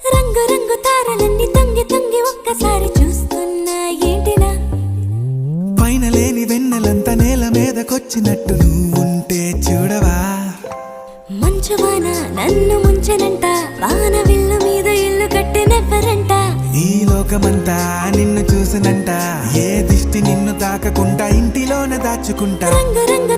రంగు రంగు తారలన్నీ తొంగి తొంగి ఒక్కసారి చూస్తున్నా ఏంటినా పైన లేని వెన్నెలంతా నేల మీదకొచ్చినట్టు నువ్వుంటే చూడవా మంచువాన నన్ను ముంచనంట వాన విల్లు మీద ఇల్లు కట్టినెవ్వరంట ఈ లోకమంతా నిన్ను చూసినంట ఏ దిష్టి నిన్ను తాకకుండా ఇంటిలోనే దాచుకుంటా రంగు రంగు